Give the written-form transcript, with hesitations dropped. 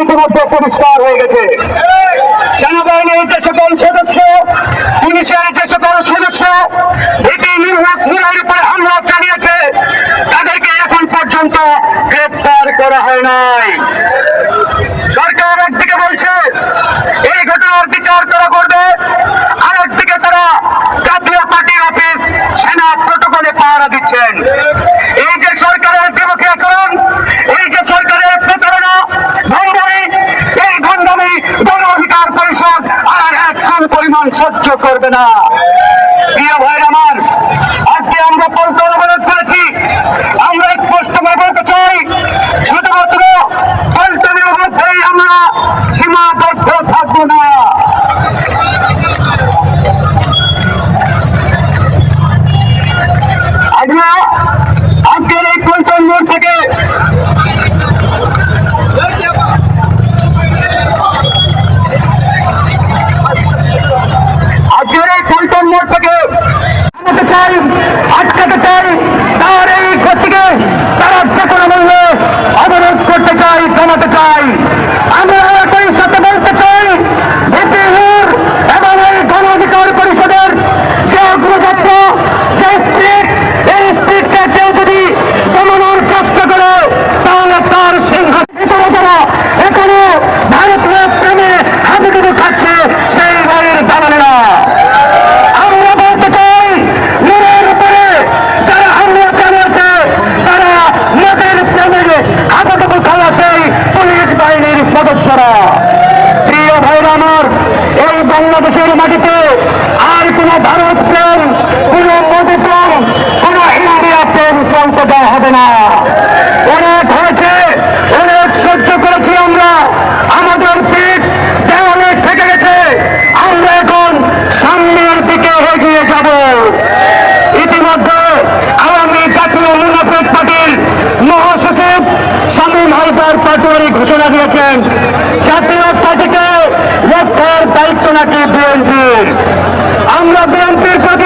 ইতিমধ্যে পরিষ্কার হয়ে গেছে। সেনাবাহিনীর যে সকল সদস্য, পুলিশের যে সকল সদস্য ভীতি নিরীহের উপরে হামলা চালিয়েছে, তাদেরকে এখন পর্যন্ত গ্রেপ্তার করা হয় নাই। সরকার একদিকে বলছে এই ঘটনার বিচার তারা করবে, আরেকদিকে তারা জাতীয় পার্টির অফিস সেনা প্রটোকলে পাহারা দিচ্ছেন। এই যে সরকারের বিপক্ষে আচরণ, এই যে সরকারের প্রতারণা, ভণ্ডামি, এই ভণ্ডামি গণ অধিকার পরিষদ আর একজন পরিমাণ সহ্য করবে না। প্রিয় ভাই আমার, আজকে আমরা পল্টন অবরোধ করেছি। আমরা স্পষ্টভাবে বলতে চাই, শুধুমাত্র পল্টনের মধ্যেই আমরা সীমাবদ্ধ থাকবো না। আজকের এই পল্টন মোড় থেকে থামাতে চাই, আটকাতে চাই, তার এই গতিকে তারা যে কোনো মূল্যে অবরোধ করতে চাই, থামাতে চাই। আমরা একই সাথে বলতে চাই, ভীতিহীন এবং এই গণ অধিকার পরিষদের যে অগ্রযাত্রা, যে স্পিড, এই স্পিডকে কেউ যদি কমানোর চেষ্টা করে, তাহলে তার সিংহাসন যারা এখনো ভারতীয় প্রেমে হাবুডুবু খাচ্ছে, সেই বাড়ির দালালেরা। আমরা বলতে চাই, মনের উপরে যারা হামলা চালিয়েছে, তারা মদের প্রেমে হাবুডুবু খাওয়া সেই পুলিশ বাহিনীর সদস্যরা। প্রিয় ভাইরা আমার, এই বাংলাদেশের মাটিতে আর কোন ভারত প্রেম, কোন মোদী প্রেম, কোন ইন্ডিয়া প্রেম চলতে দেওয়া হবে না। অনেক হয়েছে, অনেক সহ্য করেছি আমরা, আমাদের পিঠ দেওয়ালে থেকে গেছে। আমরা এখন সামনের দিকে এগিয়ে যাব। ইতিমধ্যে আওয়ামী জাতীয় মুনাফিক পার্টির মহাসচিব শামীম হায়দার পাটোয়ারি ঘোষণা দিয়েছেন, জাতীয় পার্টিকে রক্ষার দায়িত্ব নাকি বিএনপির। আমরা বিএনপির প্রতি